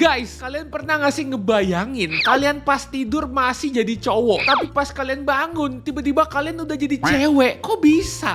Guys, kalian pernah gak sih ngebayangin kalian pas tidur masih jadi cowok, tapi pas kalian bangun tiba-tiba kalian udah jadi cewek? Kok bisa?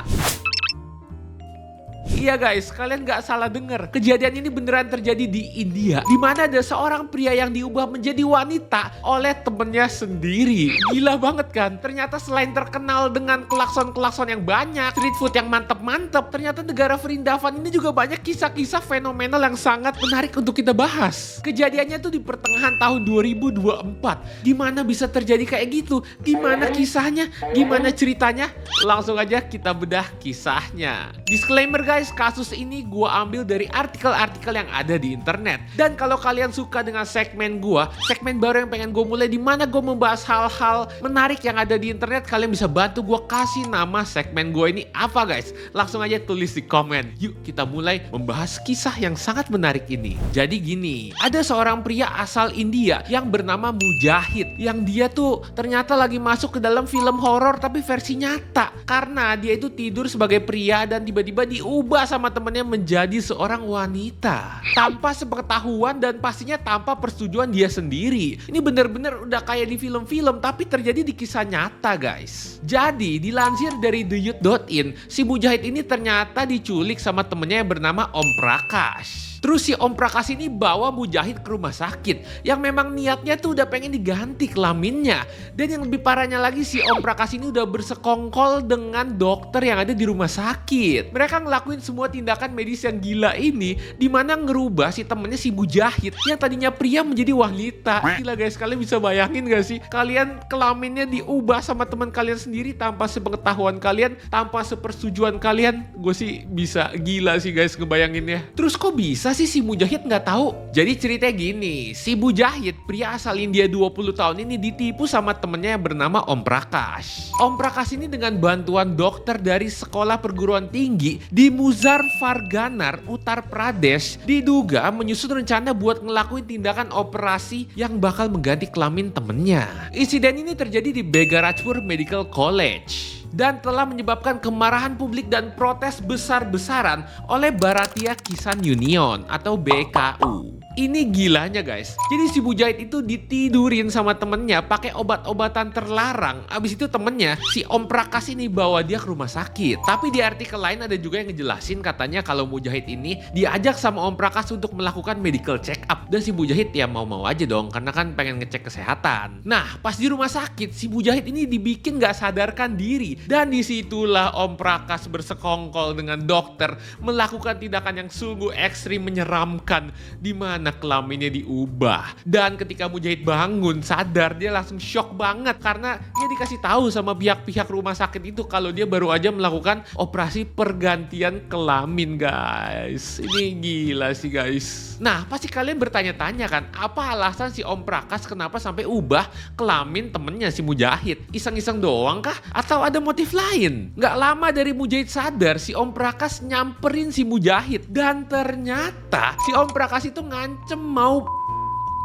Iya guys, kalian gak salah denger. Kejadian ini beneran terjadi di India, di mana ada seorang pria yang diubah menjadi wanita oleh temennya sendiri. Gila banget kan? Ternyata selain terkenal dengan klakson-klakson yang banyak, street food yang mantep-mantep, ternyata negara Vrindavan ini juga banyak kisah-kisah fenomenal yang sangat menarik untuk kita bahas. Kejadiannya tuh di pertengahan tahun 2024. Gimana bisa terjadi kayak gitu? Gimana kisahnya? Gimana ceritanya? Langsung aja kita bedah kisahnya. Disclaimer guys, kasus ini gue ambil dari artikel-artikel yang ada di internet. Dan kalau kalian suka dengan segmen gue, segmen baru yang pengen gue mulai, di mana gue membahas hal-hal menarik yang ada di internet, kalian bisa bantu gue kasih nama segmen gue ini apa guys? Langsung aja tulis di komen. Yuk kita mulai membahas kisah yang sangat menarik ini. Jadi gini, ada seorang pria asal India yang bernama Mujahid, yang dia tuh ternyata lagi masuk ke dalam film horor tapi versi nyata. Karena dia itu tidur sebagai pria dan tiba-tiba diubah sama temennya menjadi seorang wanita tanpa sepengetahuan dan pastinya tanpa persetujuan dia sendiri. Ini bener-bener udah kayak di film-film tapi terjadi di kisah nyata guys. Jadi dilansir dari theyouth.in, si Mujahid ini ternyata diculik sama temennya yang bernama Om Prakash. Terus si Om Prakash ini bawa Mujahid ke rumah sakit yang memang niatnya tuh udah pengen diganti kelaminnya. Dan yang lebih parahnya lagi, si Om Prakash ini udah bersekongkol dengan dokter yang ada di rumah sakit. Mereka ngelakuin semua tindakan medis yang gila ini, dimana ngerubah si temennya si Mujahid yang tadinya pria menjadi wanita. Gila guys, kalian bisa bayangin gak sih? Kalian kelaminnya diubah sama teman kalian sendiri tanpa sepengetahuan kalian, tanpa sepersetujuan kalian. Gue sih bisa gila sih guys ngebayanginnya. Terus kok bisa sih si Mujahid nggak tahu? Jadi ceritanya gini, si Mujahid pria asal India 20 tahun ini ditipu sama temennya yang bernama Om Prakash. Om Prakash ini dengan bantuan dokter dari sekolah perguruan tinggi di Muzaffarnagar, Uttar Pradesh, diduga menyusun rencana buat ngelakuin tindakan operasi yang bakal mengganti kelamin temennya. Insiden ini terjadi di Begarajpur Medical College dan telah menyebabkan kemarahan publik dan protes besar-besaran oleh Bharatiya Kisan Union atau BKU. Ini gilanya guys. Jadi si Mujahid itu ditidurin sama temennya pakai obat-obatan terlarang. Abis itu temennya, si Om Prakash ini bawa dia ke rumah sakit. Tapi di artikel lain ada juga yang ngejelasin katanya kalau Mujahid ini diajak sama Om Prakash untuk melakukan medical check up. Dan si Mujahid ya mau-mau aja dong, karena kan pengen ngecek kesehatan. Nah pas di rumah sakit, si Mujahid ini dibikin gak sadarkan diri. Dan disitulah Om Prakash bersekongkol dengan dokter, melakukan tindakan yang sungguh ekstrim menyeramkan, di mana kelaminnya diubah. Dan ketika Mujahid bangun sadar, dia langsung shock banget karena dia dikasih tahu sama pihak-pihak rumah sakit itu kalau dia baru aja melakukan operasi pergantian kelamin guys. Ini gila sih guys. Nah pasti kalian bertanya-tanya kan, apa alasan si Om Prakash kenapa sampai ubah kelamin temennya si Mujahid? Iseng-iseng doang kah? Atau ada motif lain? Gak lama dari Mujahid sadar, si Om Prakash nyamperin si Mujahid. Dan ternyata si Om Prakash itu ngancem mau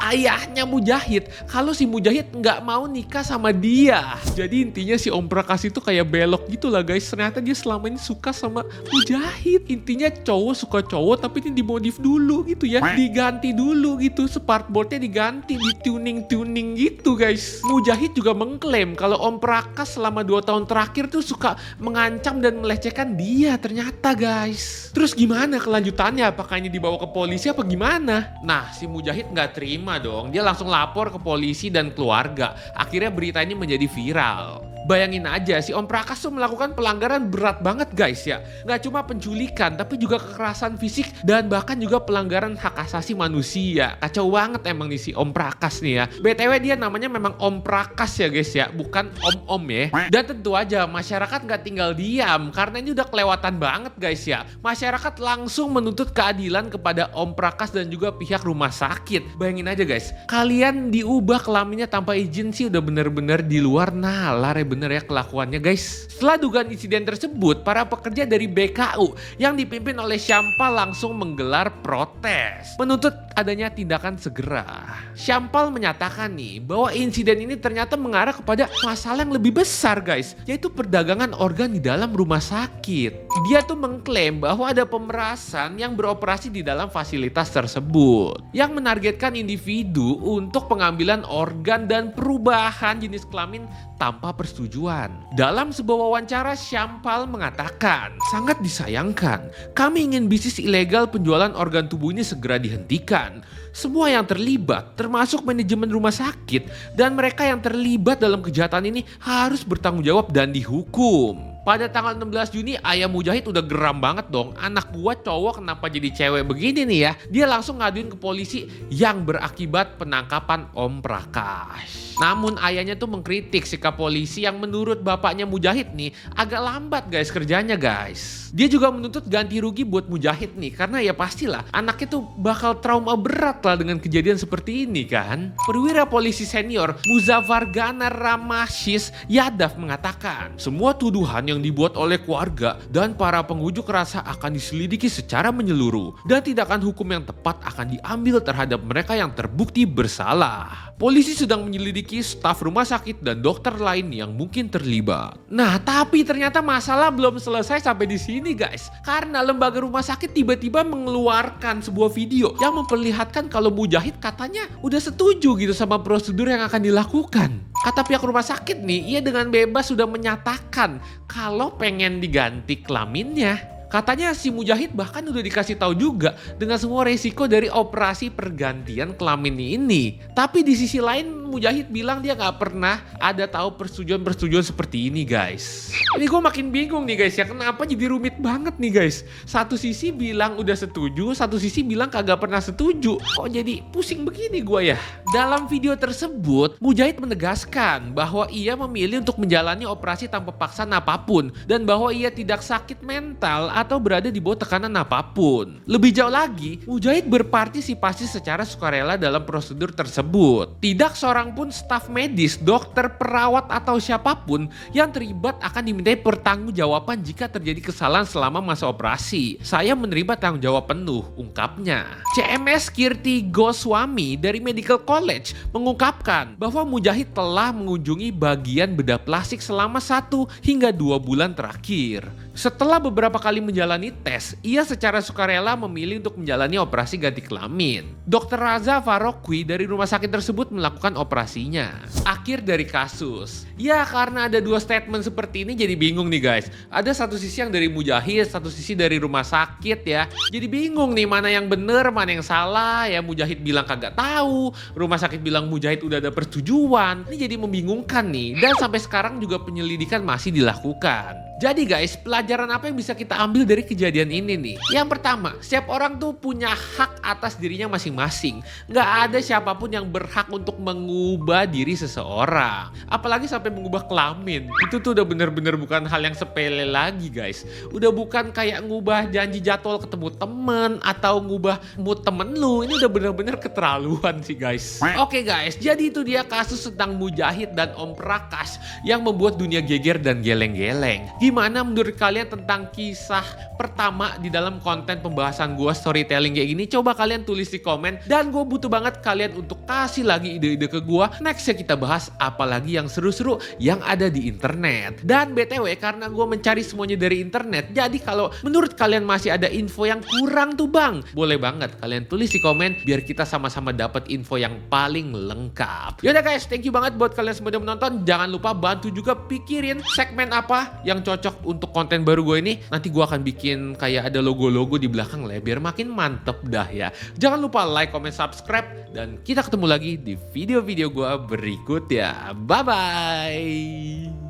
ayahnya Mujahid kalau si Mujahid nggak mau nikah sama dia. Jadi intinya si Om Prakash itu kayak belok gitu lah guys. Ternyata dia selama ini suka sama Mujahid. Intinya cowok suka cowok tapi ini dimodif dulu gitu ya, diganti dulu gitu, sparkboardnya diganti, dituning gitu guys. Mujahid juga mengklaim kalau Om Prakash selama 2 tahun terakhir tuh suka mengancam dan melecehkan dia ternyata guys. Terus gimana kelanjutannya? Apakah ini dibawa ke polisi apa gimana? Nah si Mujahid nggak terima dong, dia langsung lapor ke polisi dan keluarga. Akhirnya berita ini menjadi viral. Bayangin aja, si Om Prakash tuh melakukan pelanggaran berat banget guys ya. Gak cuma penculikan, tapi juga kekerasan fisik dan bahkan juga pelanggaran hak asasi manusia. Kacau banget emang nih si Om Prakash nih ya. BTW dia namanya memang Om Prakash ya guys ya, bukan Om-Om ya. Dan tentu aja masyarakat gak tinggal diam, karena ini udah kelewatan banget guys ya. Masyarakat langsung menuntut keadilan kepada Om Prakash dan juga pihak rumah sakit. Bayangin aja guys, kalian diubah kelaminnya tanpa izin sih udah bener-bener di luar nalar ya, bener ya kelakuannya guys. Setelah dugaan insiden tersebut, para pekerja dari BKU yang dipimpin oleh Shampa langsung menggelar protes, menuntut adanya tindakan segera. Syampal menyatakan nih bahwa insiden ini ternyata mengarah kepada masalah yang lebih besar guys, yaitu perdagangan organ di dalam rumah sakit. Dia tuh mengklaim bahwa ada pemerasan yang beroperasi di dalam fasilitas tersebut yang menargetkan individu untuk pengambilan organ dan perubahan jenis kelamin tanpa persetujuan. Dalam sebuah wawancara, Syampal mengatakan, sangat disayangkan, kami ingin bisnis ilegal penjualan organ tubuh ini segera dihentikan. Semua yang terlibat, termasuk manajemen rumah sakit dan mereka yang terlibat dalam kejahatan ini harus bertanggung jawab dan dihukum. Pada tanggal 16 Juni, ayah Mujahid udah geram banget dong. Anak gua cowok kenapa jadi cewek begini nih ya. Dia langsung ngaduin ke polisi yang berakibat penangkapan Om Prakash. Namun ayahnya tuh mengkritik sikap polisi yang menurut bapaknya Mujahid nih agak lambat guys kerjanya guys. Dia juga menuntut ganti rugi buat Mujahid nih karena ya pastilah anaknya tuh bakal trauma berat lah dengan kejadian seperti ini kan. Perwira polisi senior Muzaffar Gana Ramashis Yadav mengatakan semua tuduhan yang dibuat oleh keluarga dan para pengunjuk rasa akan diselidiki secara menyeluruh dan tindakan hukum yang tepat akan diambil terhadap mereka yang terbukti bersalah. Polisi sedang menyelidiki staf rumah sakit dan dokter lain yang mungkin terlibat. Nah, tapi ternyata masalah belum selesai sampai di sini guys. Karena lembaga rumah sakit tiba-tiba mengeluarkan sebuah video yang memperlihatkan kalau Mujahid katanya udah setuju gitu sama prosedur yang akan dilakukan. Kata pihak rumah sakit nih, ia dengan bebas sudah menyatakan kalau pengen diganti kelaminnya. Katanya si Mujahid bahkan udah dikasih tahu juga dengan semua resiko dari operasi pergantian kelamin ini. Tapi di sisi lain Mujahid bilang dia gak pernah ada tahu persetujuan seperti ini guys. Ini gue makin bingung nih guys ya, kenapa jadi rumit banget nih guys. Satu sisi bilang udah setuju, satu sisi bilang kagak pernah setuju. Kok jadi pusing begini gue ya. Dalam video tersebut Mujahid menegaskan bahwa ia memilih untuk menjalani operasi tanpa paksaan apapun dan bahwa ia tidak sakit mental atau berada di bawah tekanan apapun. Lebih jauh lagi, Mujahid berpartisipasi secara sukarela dalam prosedur tersebut. Tidak seorang pun staf medis, dokter, perawat atau siapapun yang terlibat akan dimintai pertanggungjawaban jika terjadi kesalahan selama masa operasi. Saya menerima tanggung jawab penuh, ungkapnya. CMS Kirti Goswami dari Medical College mengungkapkan bahwa Mujahid telah mengunjungi bagian bedah plastik selama 1 hingga 2 bulan terakhir. Setelah beberapa kali menjalani tes, ia secara sukarela memilih untuk menjalani operasi ganti kelamin. Dr. Raza Farokwi dari rumah sakit tersebut melakukan operasinya. Akhir dari kasus. Ya karena ada 2 statement seperti ini jadi bingung nih guys. Ada satu sisi yang dari Mujahid, satu sisi dari rumah sakit ya. Jadi bingung nih mana yang bener, mana yang salah ya. Mujahid bilang kagak tahu, rumah sakit bilang Mujahid udah ada persetujuan. Ini jadi membingungkan nih. Dan sampai sekarang juga penyelidikan masih dilakukan. Jadi guys, pelajaran apa yang bisa kita ambil dari kejadian ini nih? Yang pertama, setiap orang tuh punya hak atas dirinya masing-masing. Nggak ada siapapun yang berhak untuk mengubah diri seseorang. Apalagi sampai mengubah kelamin. Itu tuh udah bener-bener bukan hal yang sepele lagi guys. Udah bukan kayak ngubah janji jadwal ketemu temen atau ngubah mood temen lu. Ini udah bener-bener keterlaluan sih guys. Oke guys, jadi itu dia kasus tentang Mujahid dan Om Prakash yang membuat dunia geger dan geleng-geleng. Gimana menurut kalian tentang kisah pertama di dalam konten pembahasan gue storytelling kayak gini? Coba kalian tulis di komen. Dan gue butuh banget kalian untuk kasih lagi ide-ide ke gue. Next ya kita bahas apalagi yang seru-seru yang ada di internet. Dan BTW karena gue mencari semuanya dari internet, jadi kalau menurut kalian masih ada info yang kurang tuh bang, boleh banget kalian tulis di komen biar kita sama-sama dapat info yang paling lengkap. Yaudah guys, thank you banget buat kalian semua yang menonton. Jangan lupa bantu juga pikirin segmen apa yang cocok untuk konten baru gue ini. Nanti gue akan bikin kayak ada logo-logo di belakang lah biar makin mantep dah ya. Jangan lupa like, comment, subscribe. Dan kita ketemu lagi di video-video gue berikut ya. Bye-bye.